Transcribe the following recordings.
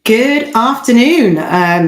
Good afternoon,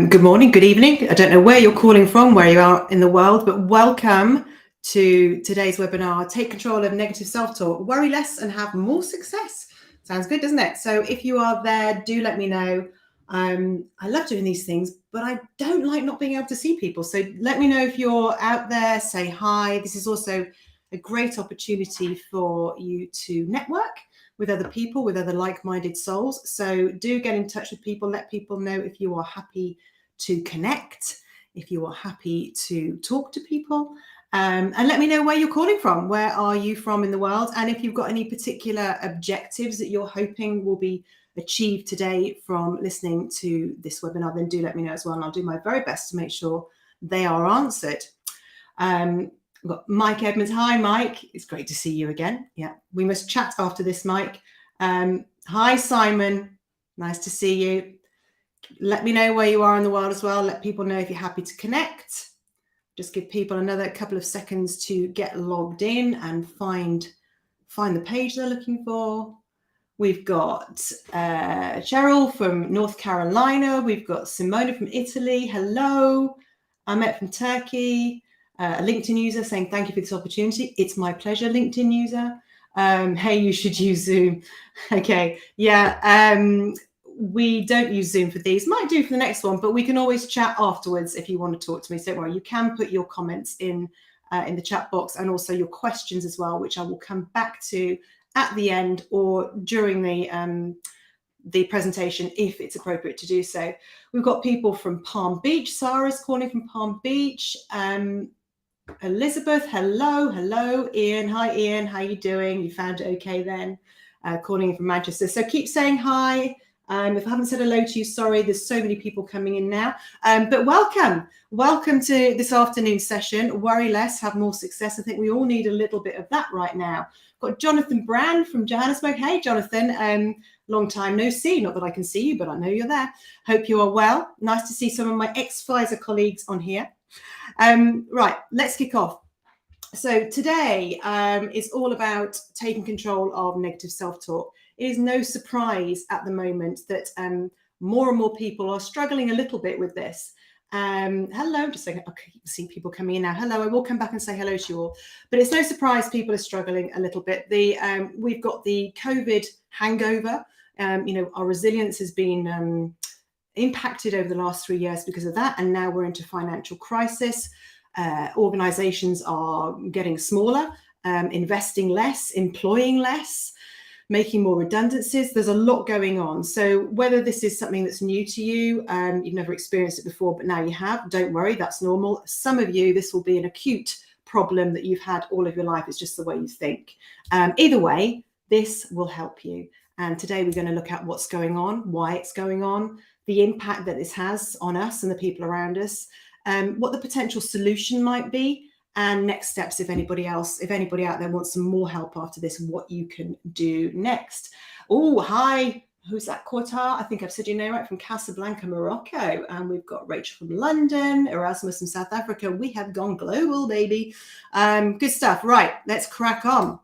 good morning, good evening. I don't know where you're calling from, where you are in the world, but welcome to today's webinar, Take Control of Negative Self-Talk, Worry Less and Have More Success. Sounds good, doesn't it? So if you are there, do let me know. I love doing these things, but I don't like not being able to see people. So let me know if you're out there, say hi. This is also a great opportunity for you to network with other people, with other like-minded souls. So do get in touch with people, let people know if you are happy to connect, if you are happy to talk to people, and let me know where you're calling from. Where are you from in the world? And if you've got any particular objectives that you're hoping will be achieved today from listening to this webinar, then do let me know as well. And I'll do my very best to make sure they are answered. We've got Mike Edmonds. Hi, Mike. It's great to see you again. Yeah, we must chat after this, Mike. Hi, Simon. Nice to see you. Let me know where you are in the world as well. Let people know if you're happy to connect. Just give people another couple of seconds to get logged in and find the page they're looking for. We've got Cheryl from North Carolina. We've got Simona from Italy. Hello. Ahmet from Turkey. A LinkedIn user saying, thank you for this opportunity. It's my pleasure, LinkedIn user. Hey, you should use Zoom. Okay, yeah, we don't use Zoom for these. Might do for the next one, but we can always chat afterwards if you want to talk to me. So don't worry, you can put your comments in the chat box and also your questions as well, which I will come back to at the end or during the presentation if it's appropriate to do so. We've got people from Palm Beach. Sarah's calling from Palm Beach. Elizabeth, hello. Ian, hi Ian, how you doing? You found it okay then? Calling in from Manchester. So keep saying hi. If I haven't said hello to you, sorry, there's so many people coming in now. But welcome to this afternoon session. Worry less, have more success. I think we all need a little bit of that right now. Got Jonathan Brand from Johannesburg. Hey, Jonathan, long time no see. Not that I can see you, but I know you're there. Hope you are well. Nice to see some of my ex-Pfizer colleagues on here. Right, let's kick off. So today is all about taking control of negative self-talk. It is no surprise at the moment that more and more people are struggling a little bit with this. Hello, just saying, okay, you can see people coming in now. Hello, I will come back and say hello to you all. But it's no surprise people are struggling a little bit. We've got the COVID hangover. Our resilience has been impacted over the last 3 years because of that, and now we're into financial crisis. Organizations are getting smaller, investing less, employing less, making more redundancies. There's a lot going on. So whether this is something that's new to you, you've never experienced it before, but now you have, don't worry, that's normal. Some of you, this will be an acute problem that you've had all of your life. It's just the way you think. Either way, this will help you. And today we're going to look at what's going on, why it's going on, the impact that this has on us and the people around us, what the potential solution might be, and next steps if anybody out there wants some more help after this, what you can do next. Oh, hi. Who's that, Qatar? I think I've said your name right, from Casablanca, Morocco. And we've got Rachel from London, Erasmus from South Africa. We have gone global, baby. Good stuff. Right, let's crack on.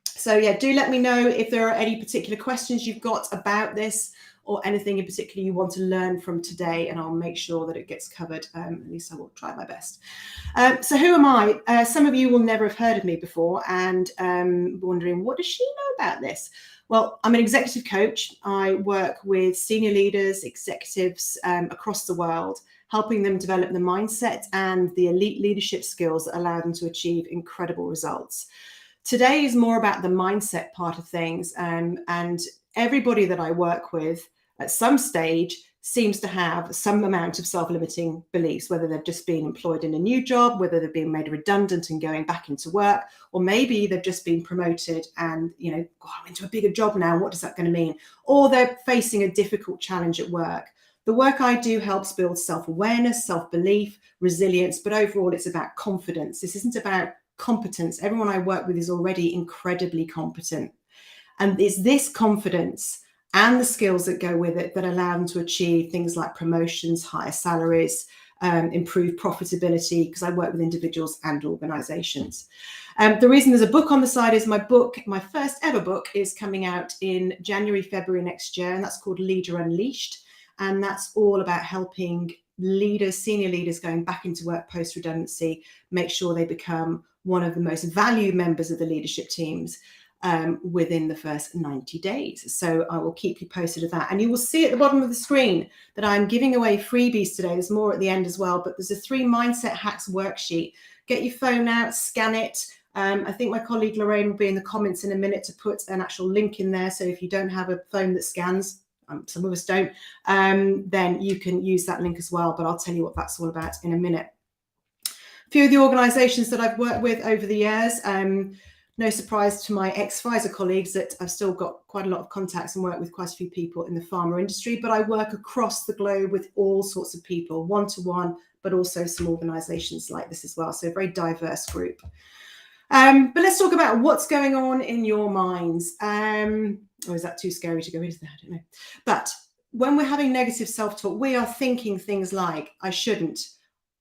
So yeah, do let me know if there are any particular questions you've got about this or anything in particular you want to learn from today, and I'll make sure that it gets covered. At least I will try my best. So who am I? Some of you will never have heard of me before and wondering, what does she know about this? Well, I'm an executive coach. I work with senior leaders, executives across the world, helping them develop the mindset and the elite leadership skills that allow them to achieve incredible results. Today is more about the mindset part of things, and everybody that I work with at some stage seems to have some amount of self-limiting beliefs, whether they've just been employed in a new job, whether they've been made redundant and going back into work, or maybe they've just been promoted and, I'm into a bigger job now. What is that going to mean? Or they're facing a difficult challenge at work. The work I do helps build self-awareness, self-belief, resilience, but overall it's about confidence. This isn't about competence. Everyone I work with is already incredibly competent. And it's this confidence and the skills that go with it that allow them to achieve things like promotions, higher salaries, improved profitability, because I work with individuals and organizations. The reason there's a book on the side is my first ever book is coming out in January, February next year, and that's called Leader Unleashed. And that's all about helping leaders, senior leaders going back into work post redundancy, make sure they become one of the most valued members of the leadership teams within the first 90 days. So I will keep you posted of that. And you will see at the bottom of the screen that I'm giving away freebies today. There's more at the end as well, but there's a 3 mindset hacks worksheet. Get your phone out, scan it. I think my colleague Lorraine will be in the comments in a minute to put an actual link in there. So if you don't have a phone that scans, some of us don't, then you can use that link as well. But I'll tell you what that's all about in a minute. A few of the organisations that I've worked with over the years, no surprise to my ex-Pfizer colleagues that I've still got quite a lot of contacts and work with quite a few people in the pharma industry, but I work across the globe with all sorts of people, one-to-one, but also some organisations like this as well. So a very diverse group. But let's talk about what's going on in your minds. Or is that too scary to go into that? I don't know. But when we're having negative self-talk, we are thinking things like, I shouldn't.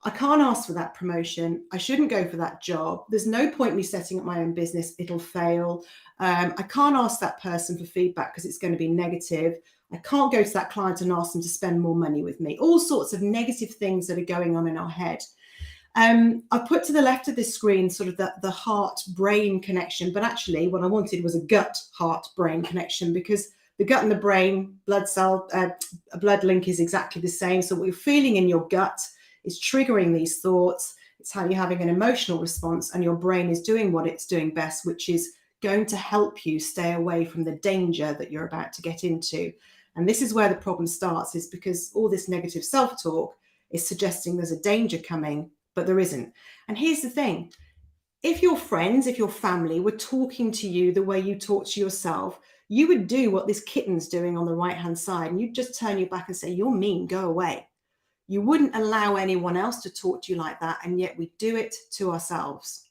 I can't ask for that promotion. I shouldn't go for that job. There's no point me setting up my own business. It'll fail. I can't ask that person for feedback because it's going to be negative. I can't go to that client and ask them to spend more money with me. All sorts of negative things that are going on in our head. I've put to the left of this screen sort of the heart-brain connection, but actually what I wanted was a gut-heart-brain connection, because the gut and the brain a blood link is exactly the same. So what you're feeling in your gut is triggering these thoughts. It's how you're having an emotional response, and your brain is doing what it's doing best, which is going to help you stay away from the danger that you're about to get into. And this is where the problem starts, is because all this negative self-talk is suggesting there's a danger coming, but there isn't. And here's the thing. If your friends, if your family were talking to you the way you talk to yourself, you would do what this kitten's doing on the right-hand side, and you'd just turn your back and say, you're mean, go away. You wouldn't allow anyone else to talk to you like that, and yet we do it to ourselves.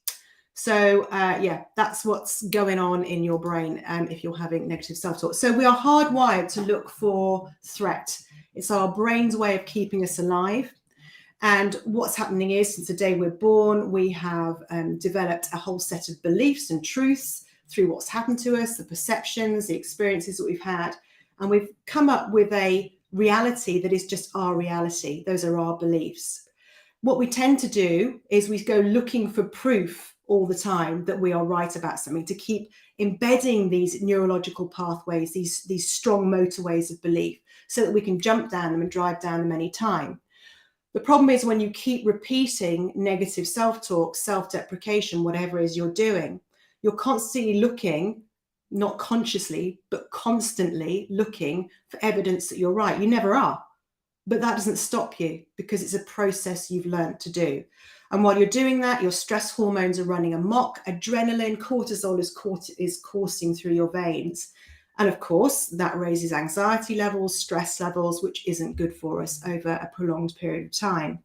So yeah, that's what's going on in your brain if you're having negative self-talk. So we are hardwired to look for threat. It's our brain's way of keeping us alive. And what's happening is, since the day we're born, we have developed a whole set of beliefs and truths through what's happened to us, the perceptions, the experiences that we've had. And we've come up with a reality that is just our reality. Those are our beliefs. What we tend to do is we go looking for proof all the time that we are right about something, to keep embedding these neurological pathways, these strong motorways of belief, so that we can jump down them and drive down them any time. The problem is when you keep repeating negative self-talk, self-deprecation, whatever it is you're doing, you're constantly looking, not consciously, but constantly looking for evidence that you're right. You never are. But that doesn't stop you, because it's a process you've learned to do. And while you're doing that, your stress hormones are running amok. Adrenaline, cortisol is coursing through your veins. And of course, that raises anxiety levels, stress levels, which isn't good for us over a prolonged period of time.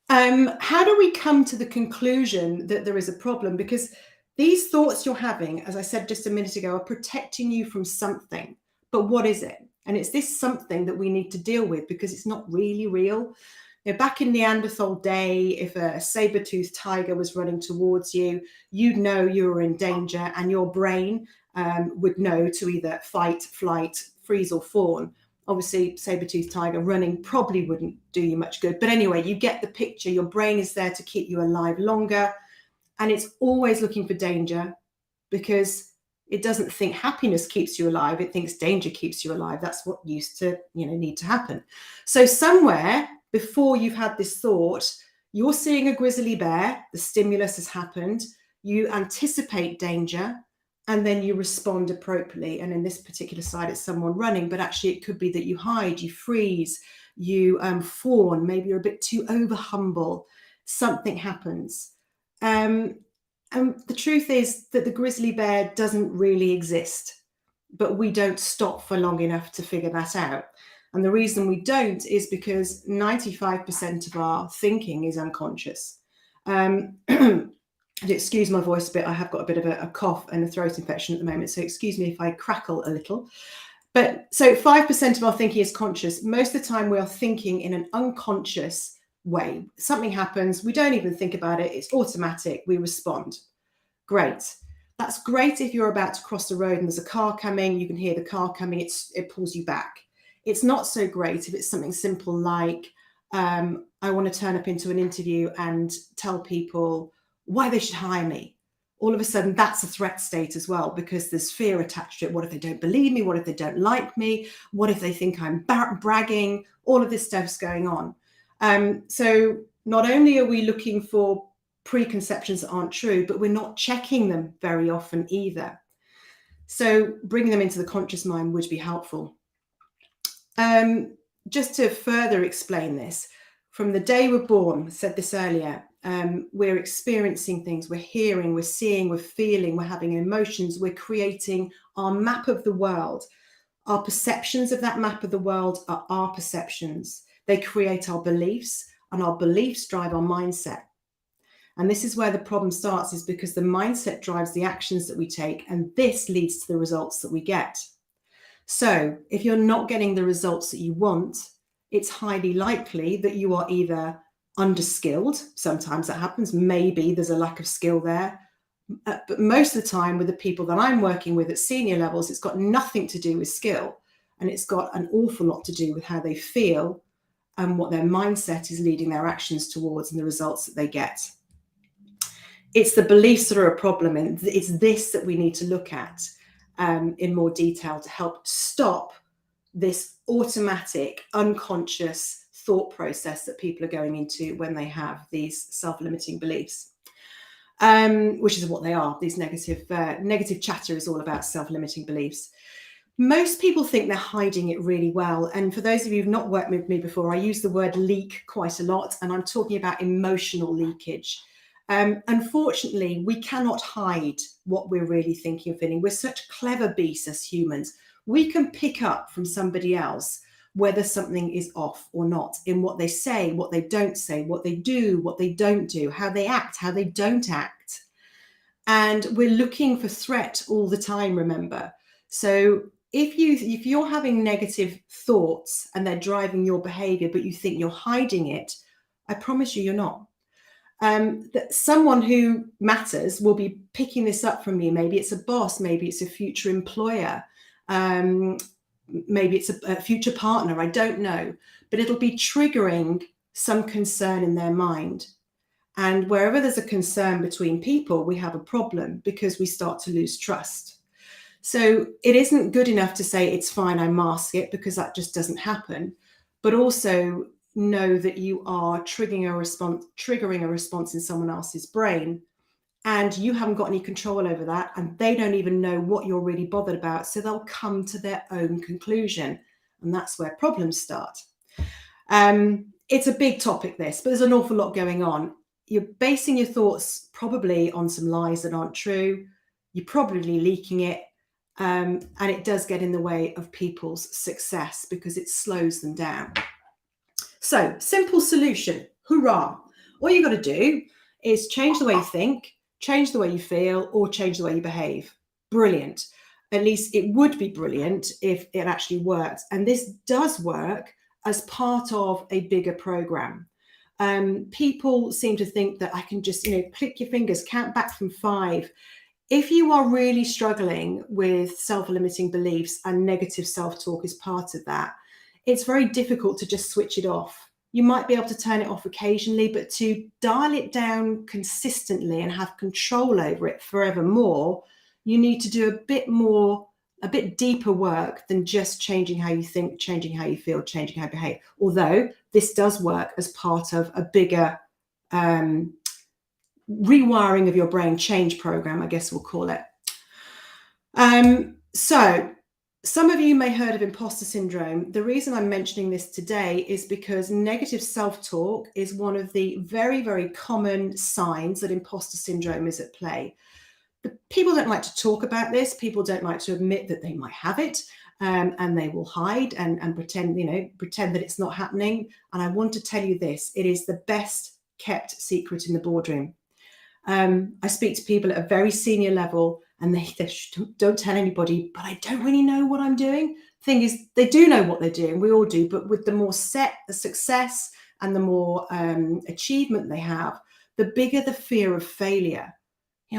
How do we come to the conclusion that there is a problem? Because these thoughts you're having, as I said just a minute ago, are protecting you from something. But what is it? And it's this something that we need to deal with, because it's not really real. You know, back in Neanderthal day, if a saber-toothed tiger was running towards you, you'd know you were in danger, and your brain would know to either fight, flight, freeze or fawn. Obviously, saber-toothed tiger running probably wouldn't do you much good. But anyway, you get the picture. Your brain is there to keep you alive longer. And it's always looking for danger, because it doesn't think happiness keeps you alive. It thinks danger keeps you alive. That's what used to, need to happen. So somewhere before you've had this thought, you're seeing a grizzly bear, the stimulus has happened, you anticipate danger, and then you respond appropriately. And in this particular side, it's someone running, but actually it could be that you hide, you freeze, you fawn, maybe you're a bit too over humble, something happens. And the truth is that the grizzly bear doesn't really exist, but we don't stop for long enough to figure that out. And the reason we don't is because 95% of our thinking is unconscious. Excuse my voice a bit. I have got a bit of a cough and a throat infection at the moment, so excuse me if I crackle a little. But so 5% of our thinking is conscious. Most of the time we are thinking in an unconscious way. Something happens, we don't even think about it. It's automatic. We respond. Great. That's great if you're about to cross the road and there's a car coming, you can hear the car coming, it pulls you back. It's not so great if it's something simple like, I want to turn up into an interview and tell people why they should hire me. All of a sudden, that's a threat state as well, because there's fear attached to it. What if they don't believe me? What if they don't like me? What if they think I'm bragging? All of this stuff's going on. So not only are we looking for preconceptions that aren't true, but we're not checking them very often either. So bringing them into the conscious mind would be helpful. Just to further explain this, from the day we're born, I said this earlier, we're experiencing things, we're hearing, we're seeing, we're feeling, we're having emotions, we're creating our map of the world. Our perceptions of that map of the world are our perceptions. They create our beliefs, and our beliefs drive our mindset. And this is where the problem starts, is because the mindset drives the actions that we take, and this leads to the results that we get. So if you're not getting the results that you want, it's highly likely that you are either underskilled. Sometimes that happens. Maybe there's a lack of skill there. But most of the time with the people that I'm working with at senior levels, it's got nothing to do with skill. And it's got an awful lot to do with how they feel and what their mindset is leading their actions towards and the results that they get. It's the beliefs that are a problem, and it's this that we need to look at in more detail to help stop this automatic, unconscious thought process that people are going into when they have these self-limiting beliefs, which is what they are. These negative chatter is all about self-limiting beliefs. Most people think they're hiding it really well. And for those of you who've not worked with me before, I use the word leak quite a lot, and I'm talking about emotional leakage. Unfortunately, we cannot hide what we're really thinking and feeling. We're such clever beasts as humans. We can pick up from somebody else whether something is off or not in what they say, what they don't say, what they do, what they don't do, how they act, how they don't act. And we're looking for threat all the time, remember. So if you're having negative thoughts and they're driving your behavior, but you think you're hiding it, I promise you, you're not. That someone who matters will be picking this up from you. Maybe it's a boss, maybe it's a future employer, maybe it's a future partner, I don't know, but it'll be triggering some concern in their mind. And wherever there's a concern between people, we have a problem because we start to lose trust. So it isn't good enough to say it's fine, I mask it, because that just doesn't happen. But also know that you are triggering a response in someone else's brain, and you haven't got any control over that, and they don't even know what you're really bothered about, so they'll come to their own conclusion, and that's where problems start. It's a big topic, this, but there's an awful lot going on. You're basing your thoughts probably on some lies that aren't true. You're probably leaking it, and it does get in the way of people's success because it slows them down. So, simple solution, hurrah. All you got to do is change the way you think, change the way you feel, or change the way you behave. Brilliant. At least it would be brilliant if it actually worked. And this does work as part of a bigger program. People seem to think that I can just, click your fingers, count back from 5. If you are really struggling with self-limiting beliefs and negative self-talk is part of that, it's very difficult to just switch it off. You might be able to turn it off occasionally, but to dial it down consistently and have control over it forevermore, you need to do a bit deeper work than just changing how you think, changing how you feel, changing how you behave. Although this does work as part of a bigger rewiring of your brain change program, I guess we'll call it. So some of you may have heard of imposter syndrome. The reason I'm mentioning this today is because negative self-talk is one of the very, very common signs that imposter syndrome is at play. But people don't like to talk about this. People don't like to admit that they might have it, and they will hide and pretend that it's not happening. And I want to tell you this, it is the best kept secret in the boardroom. I speak to people at a very senior level, and they don't tell anybody, but I don't really know what I'm doing. Thing is, they do know what they're doing. We all do, but with the more the success and the more achievement they have, the bigger the fear of failure.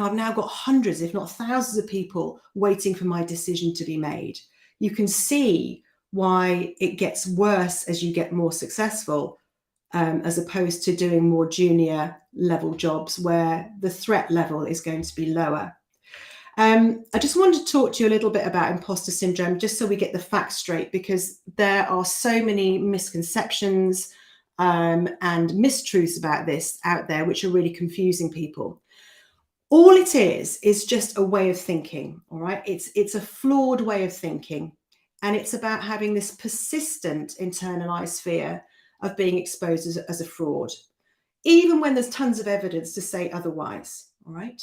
I've now got hundreds, if not thousands of people waiting for my decision to be made. You can see why it gets worse as you get more successful, as opposed to doing more junior level jobs where the threat level is going to be lower. I just wanted to talk to you a little bit about imposter syndrome, just so we get the facts straight, because there are so many misconceptions and mistruths about this out there, which are really confusing people. All it is just a way of thinking, all right? It's a flawed way of thinking, and it's about having this persistent internalized fear of being exposed as a fraud, even when there's tons of evidence to say otherwise, all right?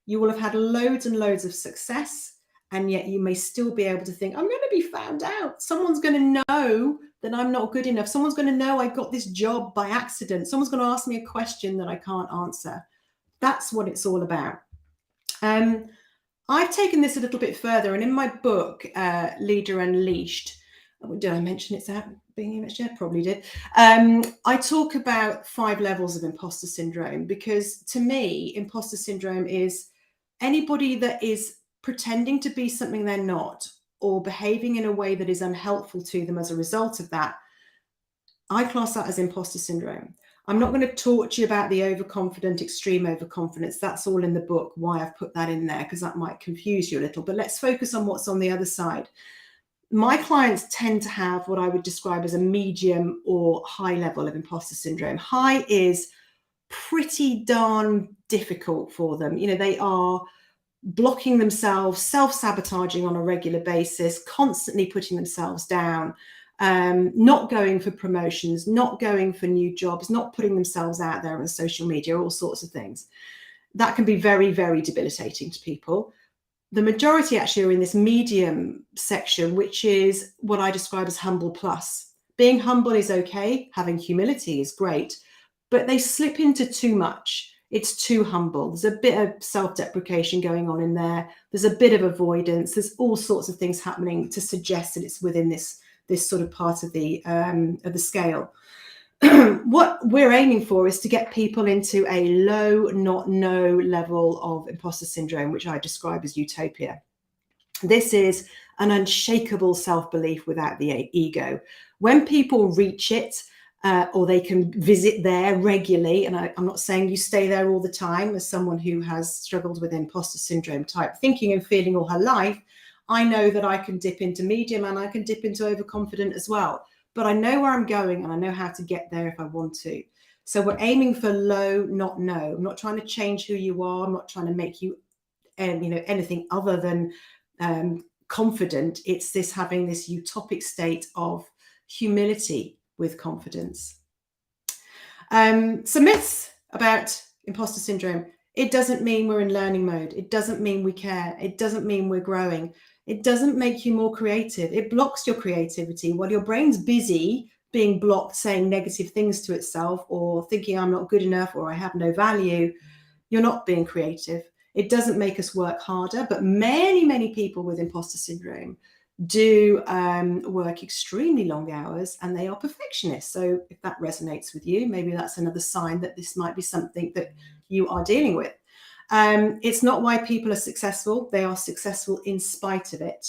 You will have had loads and loads of success, and yet you may still be able to think, I'm going to be found out. Someone's going to know that I'm not good enough. Someone's going to know I got this job by accident. Someone's going to ask me a question that I can't answer. That's what it's all about. I've taken this a little bit further, and in my book, Leader Unleashed, did I mention it's out being imaged? Yeah, probably did. I talk about 5 levels of imposter syndrome, because to me, imposter syndrome is anybody that is pretending to be something they're not, or behaving in a way that is unhelpful to them as a result of that. I class that as imposter syndrome. I'm not going to talk to you about the overconfident, extreme overconfidence. That's all in the book, why I've put that in there, because that might confuse you a little. But let's focus on what's on the other side. My clients tend to have what I would describe as a medium or high level of imposter syndrome. High is pretty darn difficult for them. They are blocking themselves, self-sabotaging on a regular basis, constantly putting themselves down, not going for promotions, not going for new jobs, not putting themselves out there on social media, all sorts of things. That can be very, very debilitating to people. The majority actually are in this medium section, which is what I describe as humble plus. Being humble is okay. Having humility is great, but they slip into too much. It's too humble. There's a bit of self-deprecation going on in there. There's a bit of avoidance. There's all sorts of things happening to suggest that it's within this sort of part of the scale. What we're aiming for is to get people into a low, not no level of imposter syndrome, which I describe as utopia. This is an unshakable self-belief without the ego. When people reach it, or they can visit there regularly, and I'm not saying you stay there all the time. As someone who has struggled with imposter syndrome type thinking and feeling all her life, I know that I can dip into medium and I can dip into overconfident as well. But I know where I'm going and I know how to get there if I want to. So we're aiming for low, not no. I'm not trying to change who you are. I'm not trying to make you, anything other than confident. It's this having this utopic state of humility with confidence. Some myths about imposter syndrome. It doesn't mean we're in learning mode. It doesn't mean we care. It doesn't mean we're growing. It doesn't make you more creative. It blocks your creativity. While your brain's busy being blocked, saying negative things to itself, or thinking I'm not good enough, or I have no value, you're not being creative. It doesn't make us work harder, but many, many people with imposter syndrome do work extremely long hours, and they are perfectionists. So if that resonates with you, maybe that's another sign that this might be something that you are dealing with. It's not why people are successful. They are successful in spite of it.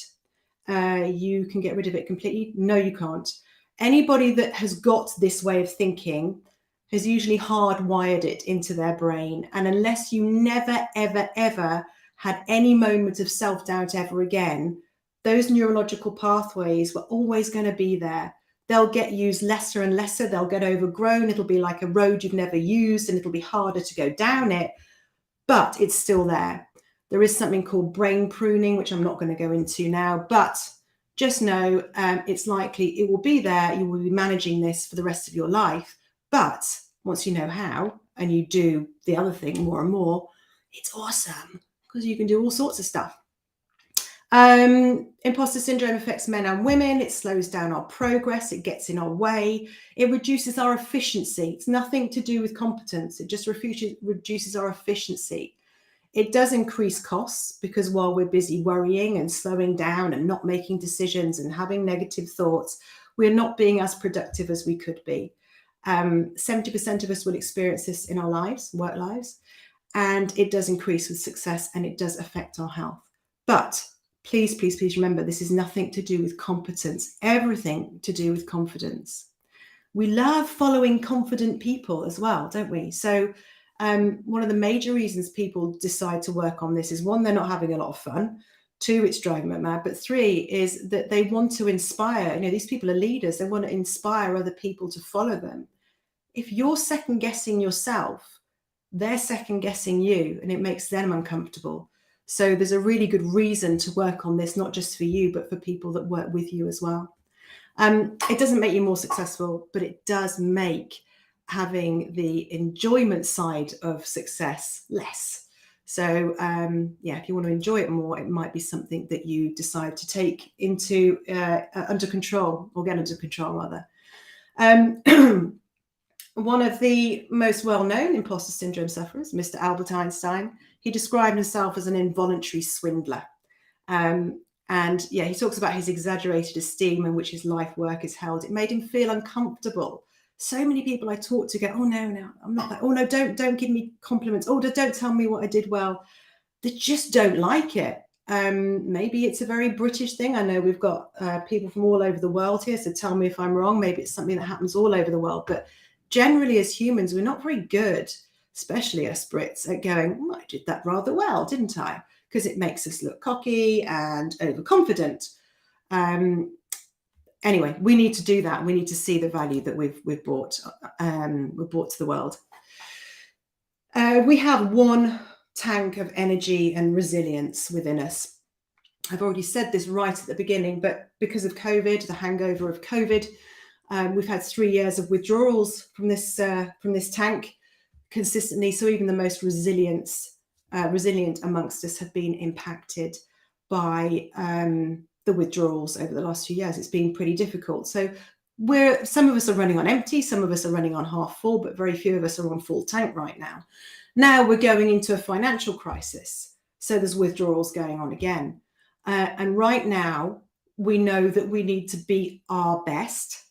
You can get rid of it completely. No, you can't. Anybody that has got this way of thinking has usually hardwired it into their brain. And unless you never, ever, ever had any moment of self-doubt ever again, those neurological pathways were always going to be there. They'll get used lesser and lesser. They'll get overgrown. It'll be like a road you've never used, and it'll be harder to go down it, but it's still there. There is something called brain pruning, which I'm not going to go into now, but just know it's likely it will be there. You will be managing this for the rest of your life. But once you know how, and you do the other thing more and more, it's awesome because you can do all sorts of stuff. Imposter syndrome affects men and women. It slows down our progress. It gets in our way. It reduces our efficiency. It's nothing to do with competence. It just reduces our efficiency. It does increase costs because while we're busy worrying and slowing down and not making decisions and having negative thoughts, we're not being as productive as we could be. 70% of us will experience this in our lives, work lives. and it does increase with success, and it does affect our health. But please, please, please remember, this is nothing to do with competence, everything to do with confidence. We love following confident people as well, don't we? So one of the major reasons people decide to work on this is, one, they're not having a lot of fun. Two, it's driving them mad. But three is that they want to inspire. You know, these people are leaders. They want to inspire other people to follow them. If you're second guessing yourself, they're second guessing you, and it makes them uncomfortable. So there's a really good reason to work on this, not just for you, but for people that work with you as well. It doesn't make you more successful, but it does make having the enjoyment side of success less. So yeah, if you want to enjoy it more, it might be something that you decide to take into under control, or get under control rather. One of the most well-known imposter syndrome sufferers, Mr. Albert Einstein, he described himself as an involuntary swindler. And yeah, he talks about his exaggerated esteem in which his life work is held. It made him feel uncomfortable. So many people I talk to go, oh no, I'm not that. Oh no, don't give me compliments. Oh, don't tell me what I did well. They just don't like it. Maybe it's a very British thing. I know we've got people from all over the world here, so tell me if I'm wrong. Maybe it's something that happens all over the world. But generally, as humans, we're not very good, especially us Brits, at going, I did that rather well, didn't I? Because it makes us look cocky and overconfident. Anyway, we need to do that. We need to see the value that we've brought to the world. We have one tank of energy and resilience within us. I've already said this right at the beginning, but because of COVID, the hangover of COVID, we've had 3 years of withdrawals from this tank consistently. So even the most resilient amongst us have been impacted by the withdrawals over the last few years. It's been pretty difficult. So some of us are running on empty, some of us are running on half full, but very few of us are on full tank right now. Now we're going into a financial crisis. So there's withdrawals going on again. And right now we know that we need to be our best.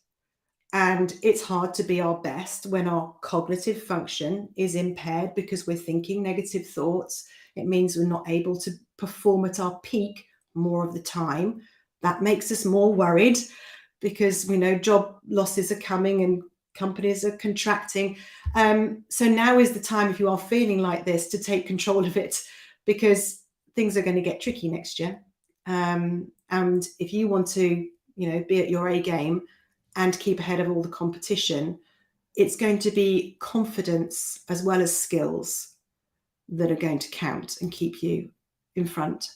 And it's hard to be our best when our cognitive function is impaired because we're thinking negative thoughts. It means we're not able to perform at our peak more of the time. That makes us more worried because we know job losses are coming and companies are contracting. So now is the time, if you are feeling like this, to take control of it, because things are going to get tricky next year. And if you want to, be at your A game and keep ahead of all the competition, it's going to be confidence as well as skills that are going to count and keep you in front.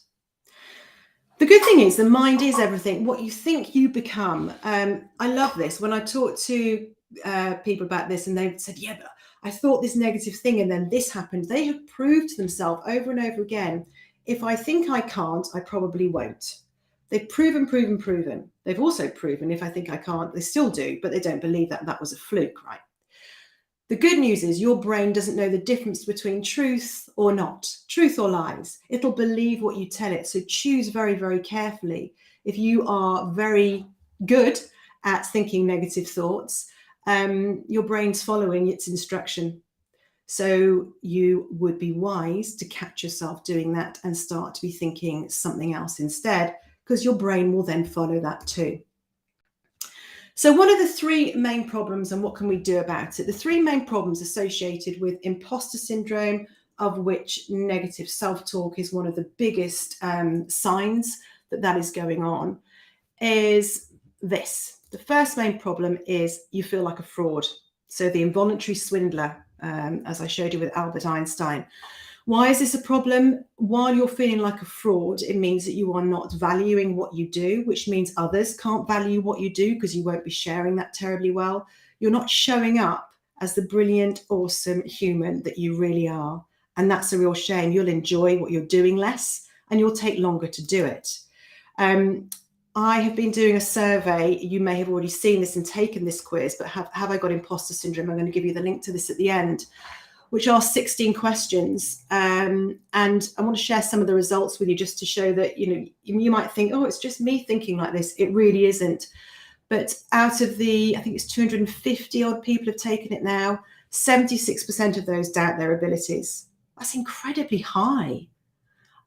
The good thing is the mind is everything. What you think, you become. I love this. When I talk to people about this and they've said, yeah, but I thought this negative thing and then this happened, they have proved to themselves over and over again, if I think I can't, I probably won't. They've proven. They've also proven if I think I can't, they still do, but they don't believe that that was a fluke, right? The good news is your brain doesn't know the difference between truth or not, truth or lies. It'll believe what you tell it. So choose very, very carefully. If you are very good at thinking negative thoughts, your brain's following its instruction. So you would be wise to catch yourself doing that and start to be thinking something else instead, because your brain will then follow that too. So what are the three main problems and what can we do about it? The three main problems associated with imposter syndrome, of which negative self-talk is one of the biggest signs that is going on, is this. The first main problem is you feel like a fraud. So the involuntary swindler, as I showed you with Albert Einstein. Why is this a problem? While you're feeling like a fraud, it means that you are not valuing what you do, which means others can't value what you do because you won't be sharing that terribly well. You're not showing up as the brilliant, awesome human that you really are. And that's a real shame. You'll enjoy what you're doing less and you'll take longer to do it. I have been doing a survey. You may have already seen this and taken this quiz, but have I got imposter syndrome? I'm going to give you the link to this at the end, which are 16 questions. And I want to share some of the results with you just to show that, you might think, oh, it's just me thinking like this. It really isn't. But out of I think it's 250 odd people have taken it now, 76% of those doubt their abilities. That's incredibly high.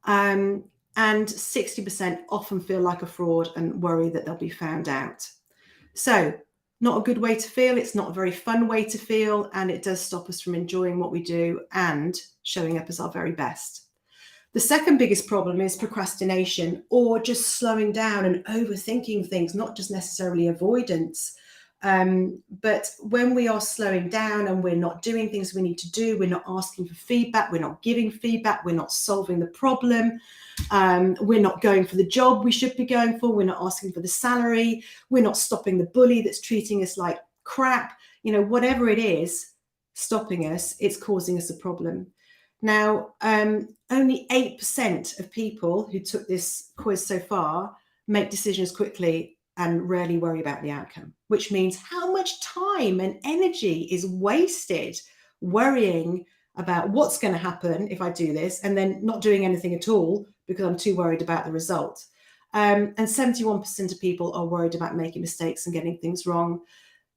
And 60% often feel like a fraud and worry that they'll be found out. So not a good way to feel. It's not a very fun way to feel, and it does stop us from enjoying what we do and showing up as our very best. The second biggest problem is procrastination, or just slowing down and overthinking things, not just necessarily avoidance. But when we are slowing down and we're not doing things we need to do, we're not asking for feedback, we're not giving feedback, we're not solving the problem, we're not going for the job we should be going for, we're not asking for the salary, we're not stopping the bully that's treating us like crap, whatever it is stopping us, it's causing us a problem. Now, only 8% of people who took this quiz so far make decisions quickly and rarely worry about the outcome, which means how much time and energy is wasted worrying about what's going to happen if I do this and then not doing anything at all because I'm too worried about the result. And 71% of people are worried about making mistakes and getting things wrong.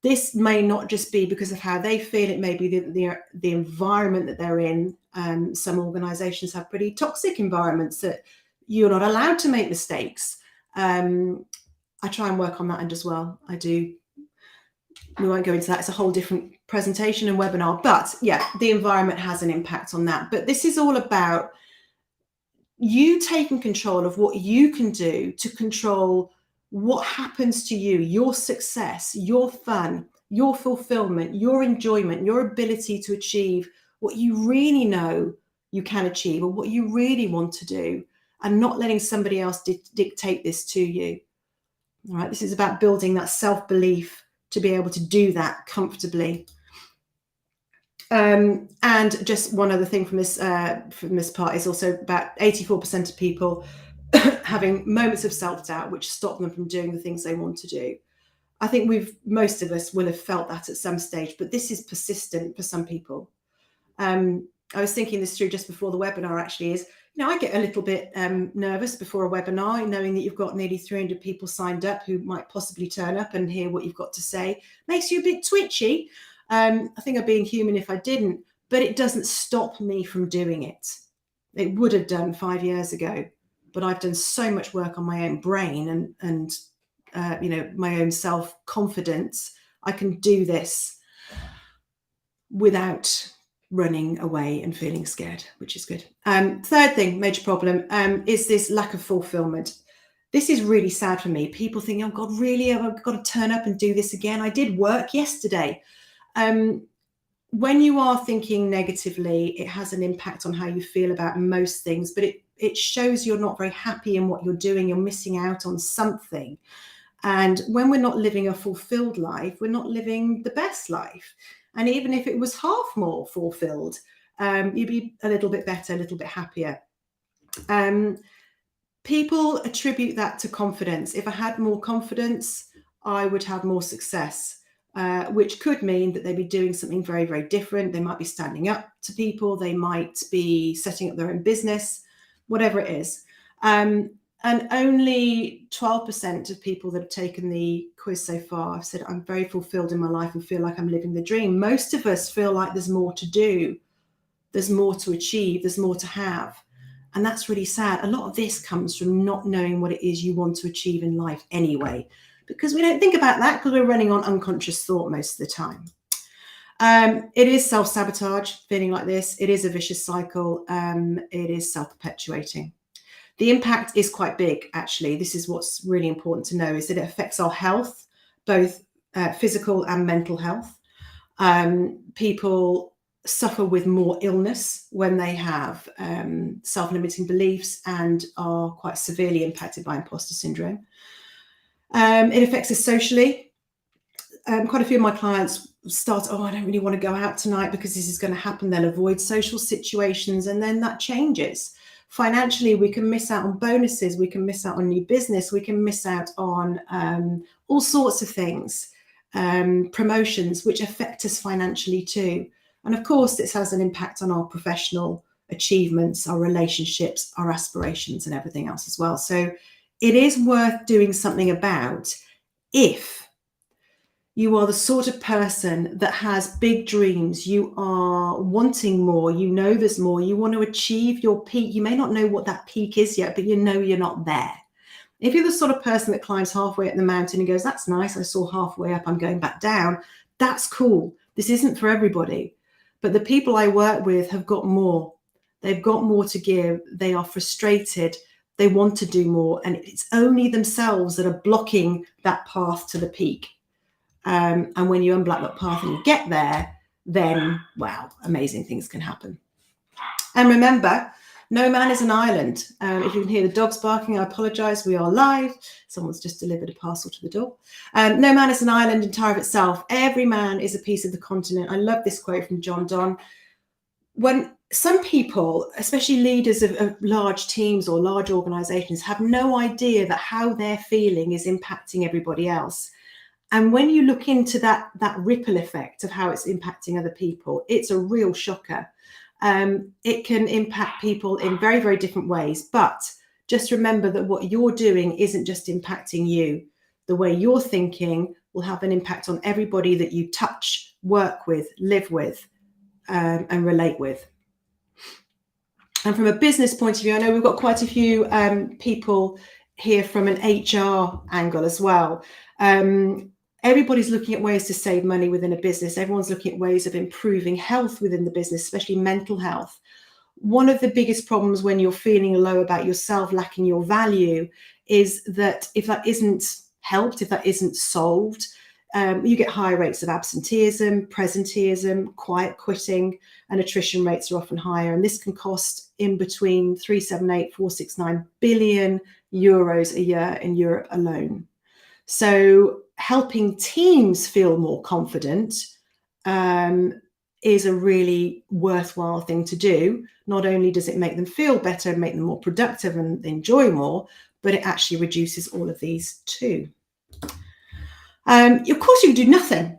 This may not just be because of how they feel. It may be the environment that they're in. Some organizations have pretty toxic environments that you're not allowed to make mistakes. I try and work on that end as well. I do. We won't go into that. It's a whole different presentation and webinar. But yeah, the environment has an impact on that. But this is all about you taking control of what you can do to control what happens to you, your success, your fun, your fulfillment, your enjoyment, your ability to achieve what you really know you can achieve or what you really want to do, and not letting somebody else dictate this to you. All right, this is about building that self-belief to be able to do that comfortably. And just one other thing from this part is also about 84% of people having moments of self-doubt which stop them from doing the things they want to do. I think most of us will have felt that at some stage, but this is persistent for some people. I was thinking this through just before the webinar actually is, I get a little bit nervous before a webinar, knowing that you've got nearly 300 people signed up who might possibly turn up and hear what you've got to say. Makes you a bit twitchy. I think I'd be inhuman if I didn't, but it doesn't stop me from doing it. It would have done 5 years ago, but I've done so much work on my own brain and my own self-confidence. I can do this without running away and feeling scared, which is good. Third thing, major problem, is this lack of fulfillment. This is really sad for me. People think, oh God, really? I've got to turn up and do this again. I did work yesterday. When you are thinking negatively, it has an impact on how you feel about most things, but it shows you're not very happy in what you're doing. You're missing out on something. And when we're not living a fulfilled life, we're not living the best life. And even if it was half more fulfilled, you'd be a little bit better, a little bit happier. People attribute that to confidence. If I had more confidence, I would have more success, which could mean that they'd be doing something very, very different. They might be standing up to people. They might be setting up their own business, whatever it is. And only 12% of people that have taken the quiz so far have said, I'm very fulfilled in my life and feel like I'm living the dream. Most of us feel like there's more to do. There's more to achieve. There's more to have. And that's really sad. A lot of this comes from not knowing what it is you want to achieve in life anyway, because we don't think about that because we're running on unconscious thought most of the time. It is self-sabotage, feeling like this. It is a vicious cycle. It is self-perpetuating. The impact is quite big, actually. This is what's really important to know, is that it affects our health, both physical and mental health. People suffer with more illness when they have self-limiting beliefs and are quite severely impacted by imposter syndrome. It affects us socially. Quite a few of my clients start, I don't really want to go out tonight because this is going to happen. They'll avoid social situations, and then that changes. Financially, we can miss out on bonuses, we can miss out on new business, we can miss out on all sorts of things, promotions, which affect us financially too. And of course, this has an impact on our professional achievements, our relationships, our aspirations, and everything else as well. So it is worth doing something about if You are the sort of person that has big dreams. You are wanting more. You know there's more. You want to achieve your peak. You may not know what that peak is yet, but you know you're not there. If you're the sort of person that climbs halfway up the mountain and goes, that's nice, I saw halfway up, I'm going back down, that's cool. This isn't for everybody. But the people I work with have got more. They've got more to give. They are frustrated. They want to do more. And it's only themselves that are blocking that path to the peak. And when you unblock that path and you get there, then, wow, amazing things can happen. And remember, no man is an island. If you can hear the dogs barking, I apologize. We are live. Someone's just delivered a parcel to the door. No man is an island entire of itself. Every man is a piece of the continent. I love this quote from John Donne. When some people, especially leaders of large teams or large organizations, have no idea that how they're feeling is impacting everybody else. And when you look into that ripple effect of how it's impacting other people, it's a real shocker. It can impact people in very, very different ways. But just remember that what you're doing isn't just impacting you. The way you're thinking will have an impact on everybody that you touch, work with, live with, and relate with. And from a business point of view, I know we've got quite a few people here from an HR angle as well. Everybody's looking at ways to save money within a business. Everyone's looking at ways of improving health within the business, especially mental health. One of the biggest problems when you're feeling low about yourself, lacking your value, is that if that isn't helped, if that isn't solved, you get higher rates of absenteeism, presenteeism, quiet quitting, and attrition rates are often higher. And this can cost in between 378, 469 billion euros a year in Europe alone. So helping teams feel more confident is a really worthwhile thing to do. Not only does it make them feel better and make them more productive and enjoy more, but it actually reduces all of these too. Of course, you can do nothing.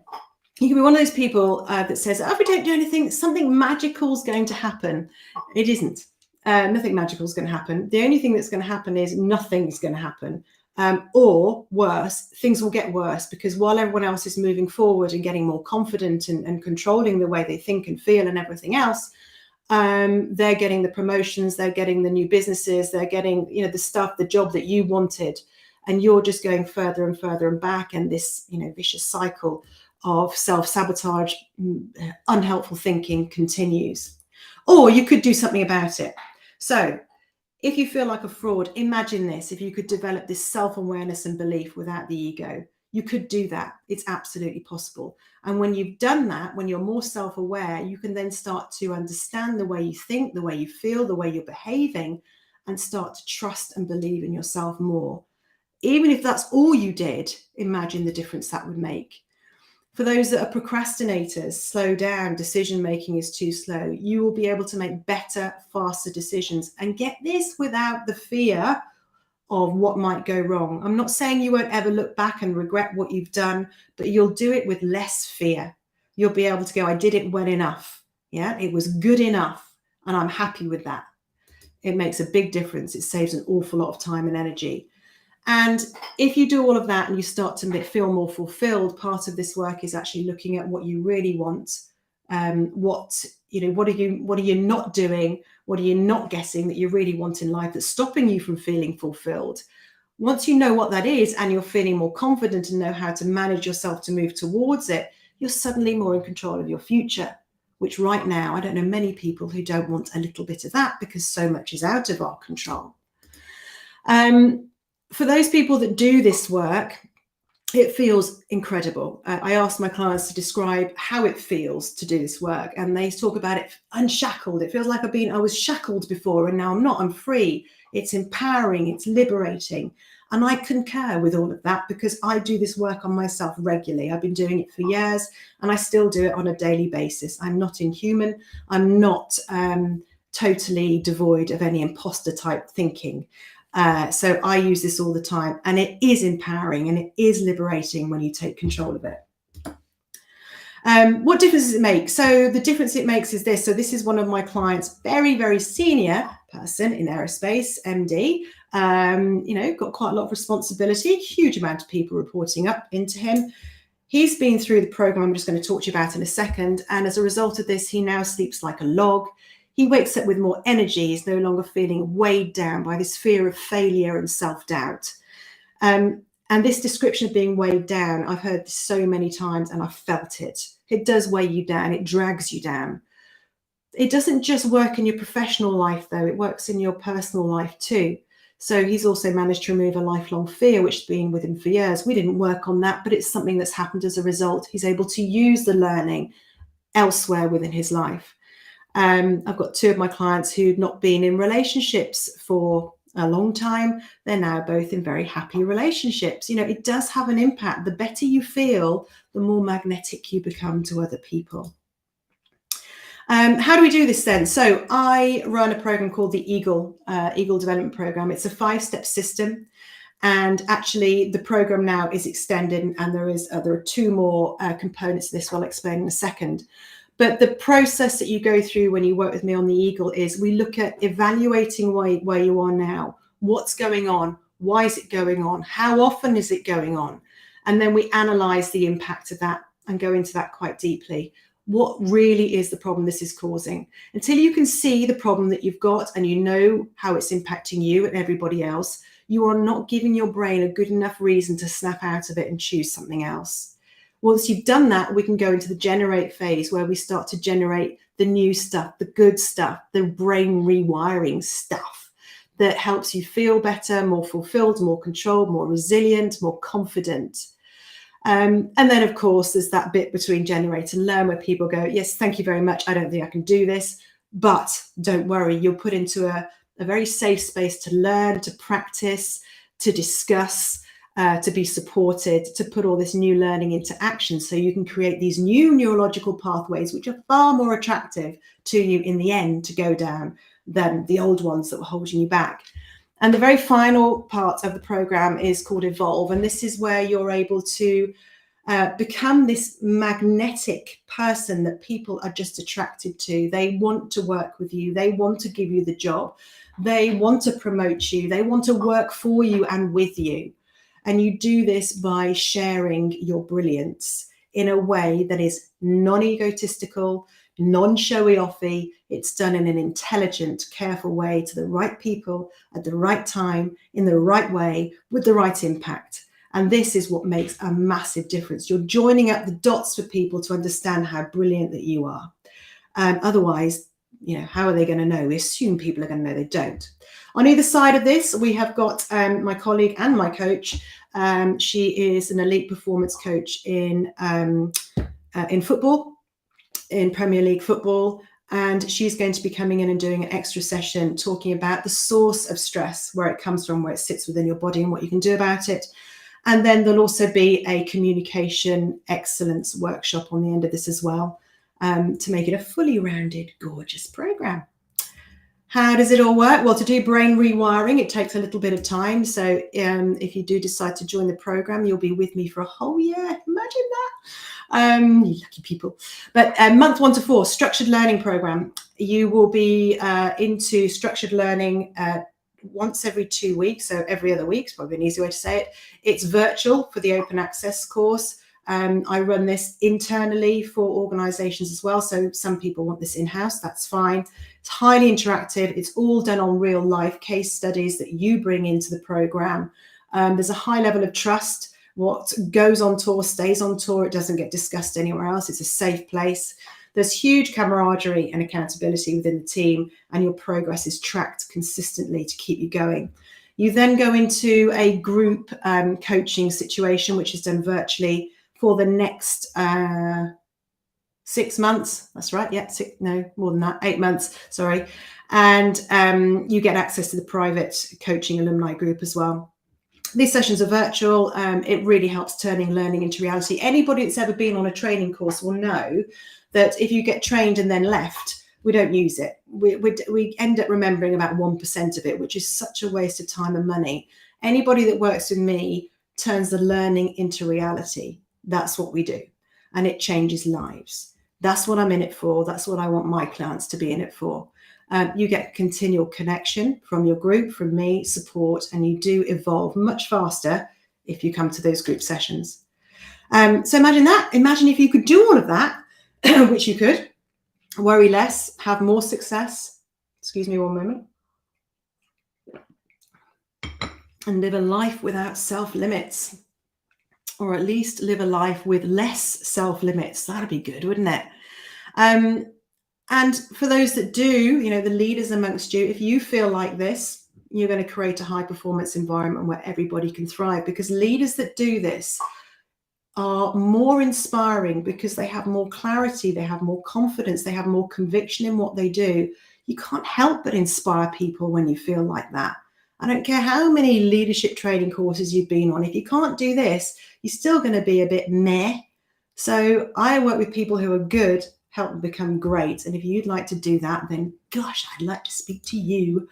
You can be one of those people that says, oh, if we don't do anything, something magical is going to happen. It isn't. Nothing magical is going to happen. The only thing that's going to happen is nothing's going to happen. Or worse, things will get worse, because while everyone else is moving forward and getting more confident and controlling the way they think and feel and everything else, they're getting the promotions, they're getting the new businesses, they're getting, the stuff, the job that you wanted, and you're just going further and further and back, and this, vicious cycle of self-sabotage, unhelpful thinking continues. Or you could do something about it. So if you feel like a fraud, imagine this. If you could develop this self-awareness and belief without the ego, you could do that. It's absolutely possible. And when you've done that, when you're more self-aware, you can then start to understand the way you think, the way you feel, the way you're behaving, and start to trust and believe in yourself more. Even if that's all you did, imagine the difference that would make. For those that are procrastinators, slow down, decision-making is too slow, you will be able to make better, faster decisions. And get this, without the fear of what might go wrong. I'm not saying you won't ever look back and regret what you've done, but you'll do it with less fear. You'll be able to go, I did it well enough. Yeah, it was good enough, and I'm happy with that. It makes a big difference. It saves an awful lot of time and energy. And if you do all of that and you start to feel more fulfilled, part of this work is actually looking at what you really want. What are you not doing? What are you not getting that you really want in life that's stopping you from feeling fulfilled? Once you know what that is and you're feeling more confident and know how to manage yourself to move towards it, you're suddenly more in control of your future, which right now, I don't know many people who don't want a little bit of that, because so much is out of our control. For those people that do this work, it feels incredible. I ask my clients to describe how it feels to do this work, and they talk about it unshackled. It feels like I was shackled before, and now I'm not. I'm free. It's empowering. It's liberating. And I concur with all of that, because I do this work on myself regularly. I've been doing it for years, and I still do it on a daily basis. I'm not inhuman. I'm not totally devoid of any imposter type thinking. So I use this all the time, and it is empowering and it is liberating when you take control of it. What difference does it make? So the difference it makes is this. So this is one of my clients, very, very senior person in aerospace, MD, got quite a lot of responsibility, huge amount of people reporting up into him. He's been through the program I'm just going to talk to you about in a second. And as a result of this, he now sleeps like a log. He wakes up with more energy. He's no longer feeling weighed down by this fear of failure and self-doubt. And this description of being weighed down, I've heard this so many times and I've felt it. It does weigh you down. It drags you down. It doesn't just work in your professional life, though. It works in your personal life too. So he's also managed to remove a lifelong fear, which has been with him for years. We didn't work on that, but it's something that's happened as a result. He's able to use the learning elsewhere within his life. I've got 2 of my clients who'd not been in relationships for a long time. They're now both in very happy relationships. You know, it does have an impact. The better you feel, the more magnetic you become to other people. How do we do this then? So I run a program called the Eagle Development Program. It's a 5-step system. And actually the program now is extended, and there are 2 more components to this I'll explain in a second. But the process that you go through when you work with me on the Eagle is we look at evaluating where you are now, what's going on, why is it going on, how often is it going on? And then we analyze the impact of that and go into that quite deeply. What really is the problem this is causing? Until you can see the problem that you've got and you know how it's impacting you and everybody else, you are not giving your brain a good enough reason to snap out of it and choose something else. Once you've done that, we can go into the generate phase where we start to generate the new stuff, the good stuff, the brain rewiring stuff that helps you feel better, more fulfilled, more controlled, more resilient, more confident. And then, of course, there's that bit between generate and learn where people go, yes, thank you very much. I don't think I can do this, but don't worry. You're put into a very safe space to learn, to practice, to discuss, to be supported, to put all this new learning into action so you can create these new neurological pathways, which are far more attractive to you in the end to go down than the old ones that were holding you back. And the very final part of the program is called Evolve. And this is where you're able to become this magnetic person that people are just attracted to. They want to work with you. They want to give you the job. They want to promote you. They want to work for you and with you. And you do this by sharing your brilliance in a way that is non-egotistical, non-showy-offy. It's done in an intelligent, careful way to the right people at the right time, in the right way, with the right impact. And this is what makes a massive difference. You're joining up the dots for people to understand how brilliant that you are. Otherwise, you know, how are they going to know? We assume people are going to know. They don't. On either side of this, we have got my colleague and my coach. She is an elite performance coach in football, in Premier League football. And she's going to be coming in and doing an extra session talking about the source of stress, where it comes from, where it sits within your body and what you can do about it. And then there'll also be a communication excellence workshop on the end of this as well, to make it a fully rounded, gorgeous program. How does it all work? Well, to do brain rewiring, it takes a little bit of time. So if you do decide to join the program, you'll be with me for a whole year. Imagine that. You lucky people. But month 1 to 4, structured learning program. You will be into structured learning once every 2 weeks. So every other week is probably an easy way to say it. It's virtual for the open access course. I run this internally for organizations as well. So some people want this in-house, that's fine. It's highly interactive. It's all done on real life case studies that you bring into the program. There's a high level of trust. What goes on tour stays on tour. It doesn't get discussed anywhere else. It's a safe place. There's huge camaraderie and accountability within the team, and your progress is tracked consistently to keep you going. You then go into a group coaching situation, which is done virtually for the next 6 months. That's right. Yeah, more than that, 8 months. Sorry. And you get access to the private coaching alumni group as well. These sessions are virtual. It really helps turning learning into reality. Anybody that's ever been on a training course will know that if you get trained and then left, we don't use it. We end up remembering about 1% of it, which is such a waste of time and money. Anybody that works with me turns the learning into reality. That's what we do. And it changes lives. That's what I'm in it for. That's what I want my clients to be in it for. You get continual connection from your group, from me, support, and you do evolve much faster if you come to those group sessions. So imagine that. Imagine if you could do all of that, which you could. Worry less, have more success. Excuse me one moment. And live a life without self-limits. Or at least live a life with less self-limits. That'd be good, wouldn't it? And for those that do, the leaders amongst you, if you feel like this, you're going to create a high performance environment where everybody can thrive, because leaders that do this are more inspiring because they have more clarity, they have more confidence, they have more conviction in what they do. You can't help but inspire people when you feel like that. I don't care how many leadership training courses you've been on. If you can't do this, you're still going to be a bit meh. So I work with people who are good, help them become great. And if you'd like to do that, then gosh, I'd like to speak to you.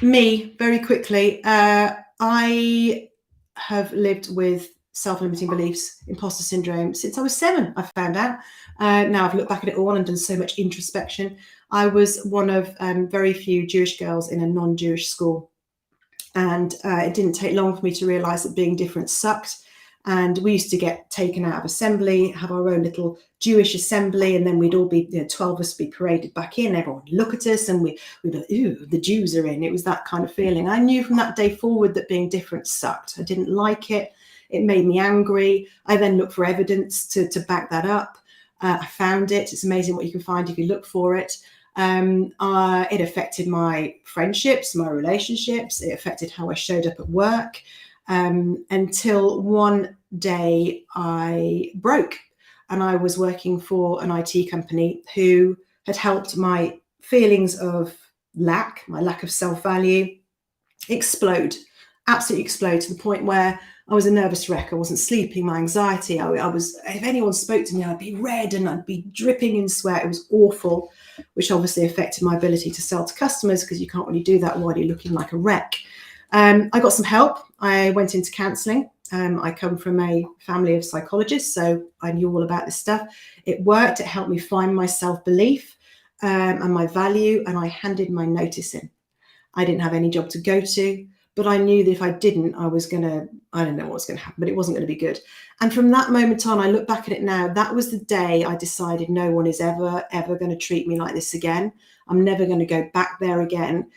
Me, very quickly, I have lived with self-limiting beliefs, imposter syndrome, since I was 7, I found out. Now I've looked back at it all and done so much introspection. I was one of very few Jewish girls in a non-Jewish school. And it didn't take long for me to realize that being different sucked. And we used to get taken out of assembly, have our own little Jewish assembly, and then we'd all be, 12 of us be paraded back in. Everyone would look at us and we'd be like, ooh, the Jews are in. It was that kind of feeling. I knew from that day forward that being different sucked. I didn't like it. It made me angry. I then looked for evidence to back that up. I found it. It's amazing what you can find if you look for it. It affected my friendships, my relationships. It affected how I showed up at work. Until one day I broke, and I was working for an IT company who had helped my feelings of lack, my lack of self-value, explode, absolutely explode, to the point where I was a nervous wreck. I wasn't sleeping, my anxiety, I was, if anyone spoke to me, I'd be red and I'd be dripping in sweat. It was awful, which obviously affected my ability to sell to customers, because you can't really do that while you're looking like a wreck. I got some help. I went into counselling. I come from a family of psychologists, so I knew all about this stuff. It worked. It helped me find my self-belief and my value, and I handed my notice in. I didn't have any job to go to, but I knew that if I didn't, I don't know what was going to happen, but it wasn't going to be good. And from that moment on, I look back at it now, that was the day I decided no one is ever going to treat me like this again. I'm never going to go back there again.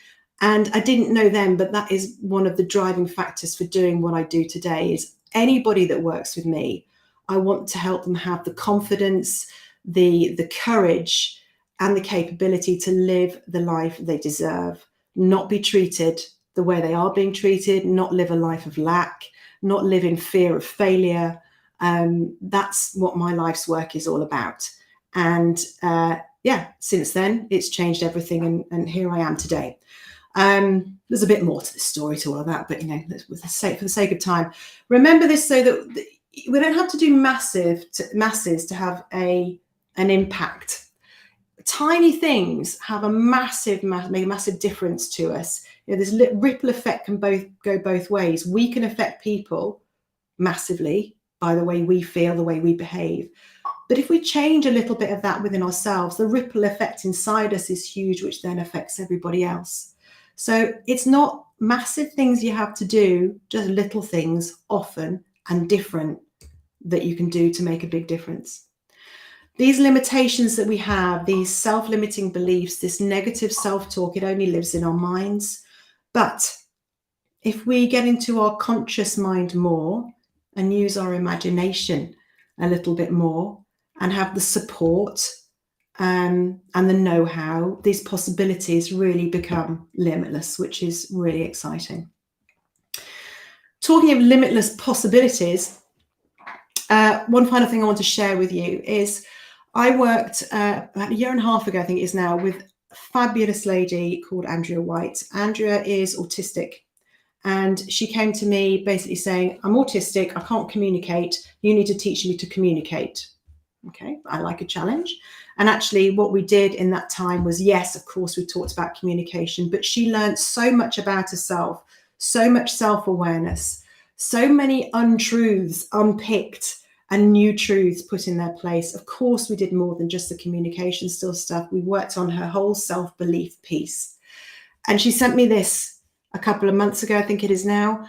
And I didn't know then, but that is one of the driving factors for doing what I do today. Is anybody that works with me, I want to help them have the confidence, the courage, and the capability to live the life they deserve, not be treated the way they are being treated, not live a life of lack, not live in fear of failure. That's what my life's work is all about. And since then, it's changed everything. And here I am today. There's a bit more to the story to all of that, but for the sake of time, remember this, so that we don't have to do masses to have an impact. Tiny things have make a massive difference to us. This ripple effect can go both ways. We can affect people massively by the way we feel, the way we behave. But if we change a little bit of that within ourselves, the ripple effect inside us is huge, which then affects everybody else. So it's not massive things you have to do, just little things, often and different, that you can do to make a big difference. These limitations that we have, these self-limiting beliefs, this negative self-talk, it only lives in our minds. But if we get into our conscious mind more and use our imagination a little bit more and have the support and the know-how, these possibilities really become limitless, which is really exciting. Talking of limitless possibilities, one final thing I want to share with you is I worked about a year and a half ago, I think it is now, with a fabulous lady called Andrea White. Andrea is autistic, and she came to me basically saying, I'm autistic, I can't communicate, you need to teach me to communicate. Okay, I like a challenge. And actually what we did in that time was, yes, of course, we talked about communication, but she learned so much about herself, so much self-awareness, so many untruths unpicked and new truths put in their place. Of course, we did more than just the communication still stuff. We worked on her whole self-belief piece. And she sent me this a couple of months ago, I think it is now.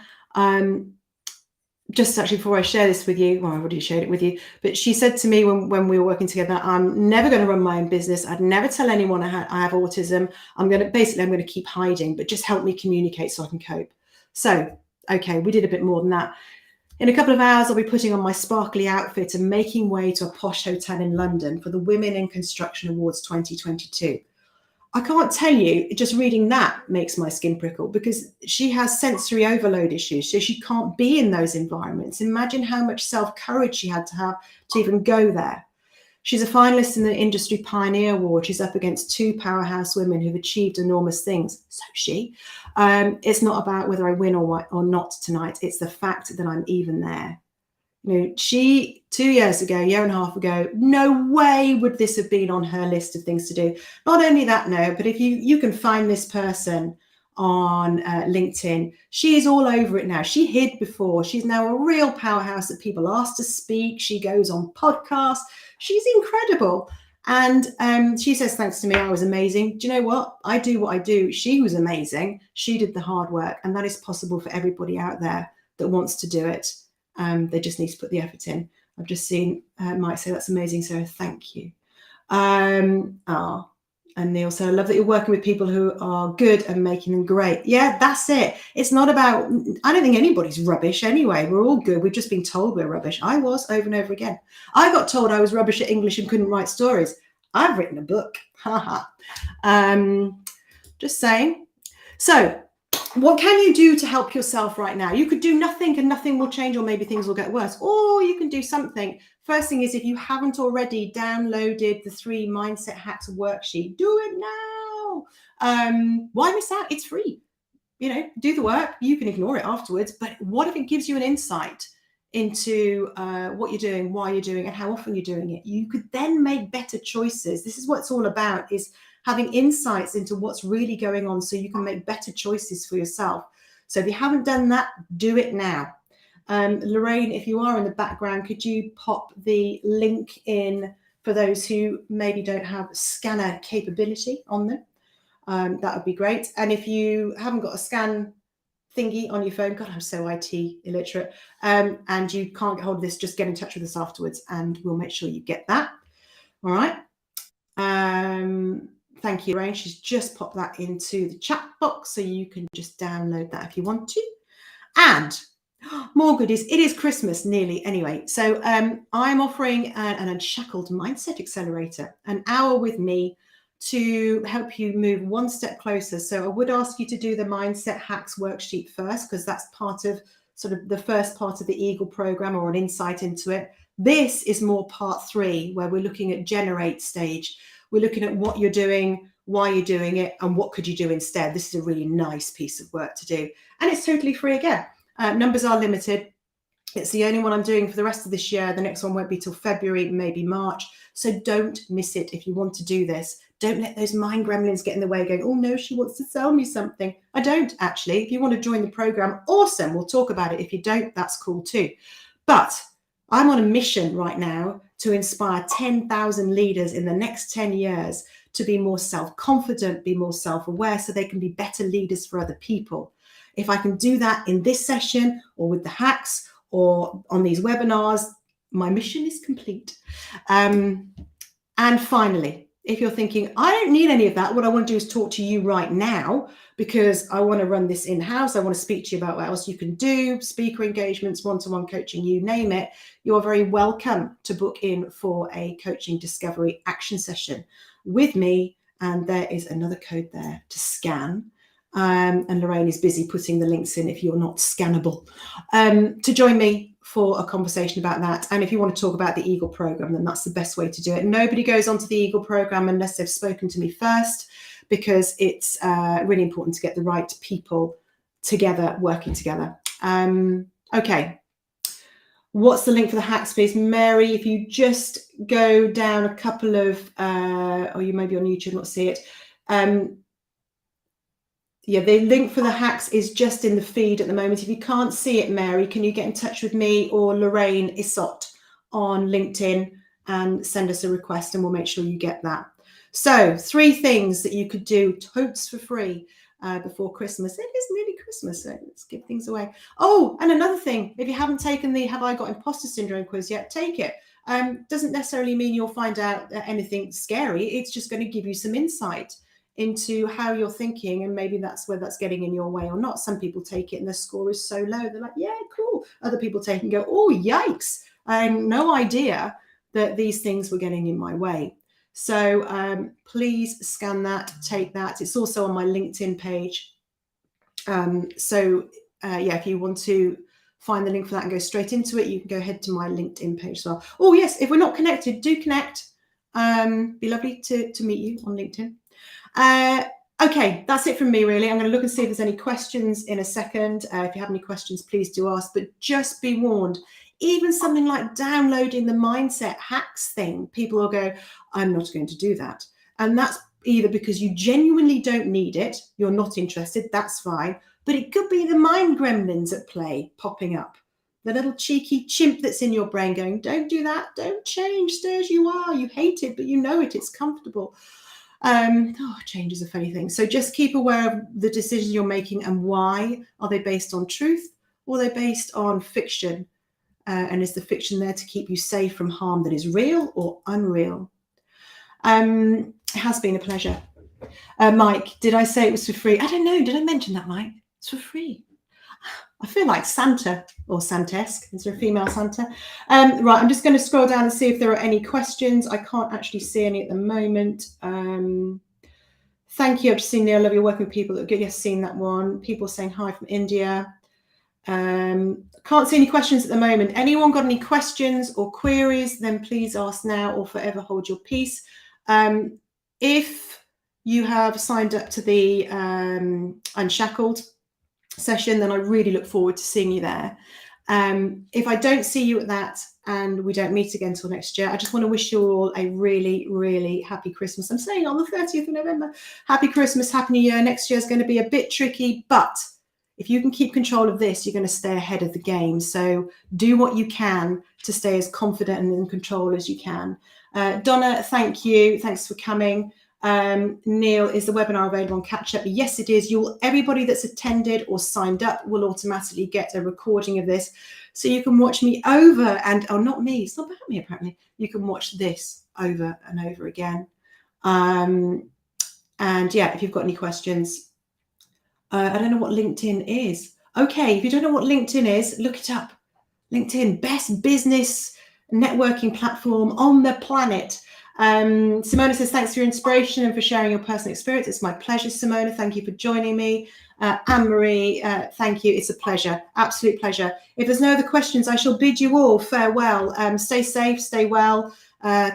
just actually before I share this with you, well, I already shared it with you, but she said to me when we were working together, I'm never going to run my own business. I'd never tell anyone I have autism. I'm going to keep hiding, but just help me communicate so I can cope. So, okay, we did a bit more than that. In a couple of hours, I'll be putting on my sparkly outfit and making way to a posh hotel in London for the Women in Construction Awards 2022. I can't tell you, just reading that makes my skin prickle, because she has sensory overload issues, so she can't be in those environments. Imagine how much self-courage she had to have to even go there. She's a finalist in the Industry Pioneer Award. She's up against two powerhouse women who've achieved enormous things. So she. It's not about whether I win or not tonight. It's the fact that I'm even there. You know, she 2 years ago, year and a half ago, no way would this have been on her list of things to do. Not only that, no, but if you can find this person on LinkedIn, she is all over it now. She hid before. She's now a real powerhouse that people ask to speak. She goes on podcasts. She's incredible. And she says, thanks to me, I was amazing. Do you know what? I do what I do. She was amazing. She did the hard work. And that is possible for everybody out there that wants to do it. They just need to put the effort in. I've just seen Mike say, that's amazing, Sarah, thank you. And Neil said, I love that you're working with people who are good and making them great. Yeah, that's it. It's not about, I don't think anybody's rubbish anyway. We're all good. We've just been told we're rubbish. I was over and over again. I got told I was rubbish at English and couldn't write stories. I've written a book. Just saying. So, what can you do to help yourself right now? You could do nothing and nothing will change, or maybe things will get worse. Or you can do something. First thing is, if you haven't already downloaded the 3 Mindset Hacks worksheet, do it now. Why miss out? It's free. You know, do the work. You can ignore it afterwards. But what if it gives you an insight into what you're doing, why you're doing it, and how often you're doing it? You could then make better choices. This is what it's all about, is having insights into what's really going on so you can make better choices for yourself. So if you haven't done that, do it now. Lorraine, if you are in the background, could you pop the link in for those who maybe don't have scanner capability on them? That would be great. And if you haven't got a scan thingy on your phone, God, I'm so IT illiterate, and you can't get hold of this, just get in touch with us afterwards and we'll make sure you get that. All right. Thank you, Lorraine. She's just popped that into the chat box, so you can just download that if you want to. And more goodies. It is Christmas nearly anyway. So I'm offering an Unshackled Mindset Accelerator, an hour with me to help you move one step closer. So I would ask you to do the Mindset Hacks worksheet first, because that's part of sort of the first part of the Eagle program, or an insight into it. This is more part 3, where we're looking at generate stage. We're looking at what you're doing, why you're doing it, and what could you do instead. This is a really nice piece of work to do. And it's totally free again. Numbers are limited. It's the only one I'm doing for the rest of this year. The next one won't be till February, maybe March. So don't miss it if you want to do this. Don't let those mind gremlins get in the way going, oh no, she wants to sell me something. I don't, actually. If you want to join the program, awesome. We'll talk about it. If you don't, that's cool too. But I'm on a mission right now to inspire 10,000 leaders in the next 10 years to be more self-confident, be more self-aware, so they can be better leaders for other people. If I can do that in this session, or with the hacks, or on these webinars, my mission is complete. And finally, if you're thinking, I don't need any of that, what I want to do is talk to you right now, because I want to run this in-house. I want to speak to you about what else you can do, speaker engagements, one-to-one coaching, you name it. You're very welcome to book in for a coaching discovery action session with me. And there is another code there to scan. And Lorraine is busy putting the links in if you're not scannable, to join me for a conversation about that. And if you want to talk about the Eagle program, then that's the best way to do it. Nobody goes onto the Eagle program unless they've spoken to me first, because it's really important to get the right people together, working together. Okay. What's the link for the hacks, please? Mary, if you just go down a couple of, or you may be on YouTube, not see it. Yeah, the link for the hacks is just in the feed at the moment. If you can't see it, Mary, can you get in touch with me or Lorraine Isot on LinkedIn and send us a request, and we'll make sure you get that. So 3 things that you could do totes for free. before Christmas. It is nearly Christmas, so let's give things away. Oh, and another thing, if you haven't taken the Have I Got Imposter Syndrome quiz yet, take it. Doesn't necessarily mean you'll find out anything scary. It's just going to give you some insight into how you're thinking, and maybe that's where that's getting in your way or not. Some people take it and their score is so low, they're like, yeah, cool. Other people take it and go, oh, yikes. I had no idea that these things were getting in my way. So please scan that, take that. It's also on my LinkedIn page. Yeah, if you want to find the link for that and go straight into it, you can go ahead to my LinkedIn page as well. Oh, yes, if we're not connected, do connect. Be lovely to meet you on LinkedIn. Okay, that's it from me, really. I'm going to look and see if there's any questions in a second. If you have any questions, please do ask, but just be warned. Even something like downloading the mindset hacks thing, people will go, I'm not going to do that. And that's either because you genuinely don't need it, you're not interested, that's fine. But it could be the mind gremlins at play popping up. The little cheeky chimp that's in your brain going, don't do that, don't change, stay as you are. You hate it, but you know it, it's comfortable. Change is a funny thing. So just keep aware of the decisions you're making and why. Are they based on truth or are they based on fiction? And is the fiction there to keep you safe from harm that is real or unreal? It has been a pleasure. Mike, did I say it was for free? I don't know. Did I mention that, Mike? It's for free. I feel like Santa or Santesque. Is there a female Santa? Right, I'm just going to scroll down and see if there are any questions. I can't actually see any at the moment. Thank you. I've just seen Neil. I love your working with people. Yes, seen that one. People saying hi from India. Can't see any questions at the moment. Anyone got any questions or queries, then please ask now or forever hold your peace. If you have signed up to the Unshackled session, then I really look forward to seeing you there. If I don't see you at that and we don't meet again until next year, I just want to wish you all a really, really happy Christmas. I'm saying on the 30th of November, happy Christmas, happy New Year. Next year is going to be a bit tricky, but if you can keep control of this, you're going to stay ahead of the game. So do what you can to stay as confident and in control as you can. Donna, thank you. Thanks for coming. Neil, is the webinar available on catch up? Yes, it is. Everybody that's attended or signed up will automatically get a recording of this. So you can watch me over and, oh, not me. It's not about me, apparently. You can watch this over and over again. And yeah, if you've got any questions, I don't know what LinkedIn is. Okay, if you don't know what LinkedIn is, look it up. LinkedIn, best business networking platform on the planet. Simona says, thanks for your inspiration and for sharing your personal experience. It's my pleasure, Simona. Thank you for joining me. Anne-Marie, thank you. It's a pleasure, absolute pleasure. If there's no other questions, I shall bid you all farewell. Stay safe, stay well,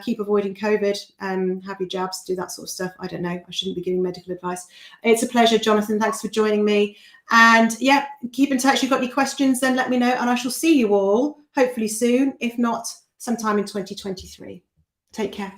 keep avoiding COVID, have your jabs, do that sort of stuff. I don't know. I shouldn't be giving medical advice. It's a pleasure, Jonathan. Thanks for joining me. And yeah, keep in touch. If you've got any questions, then let me know. And I shall see you all hopefully soon, if not sometime in 2023. Take care.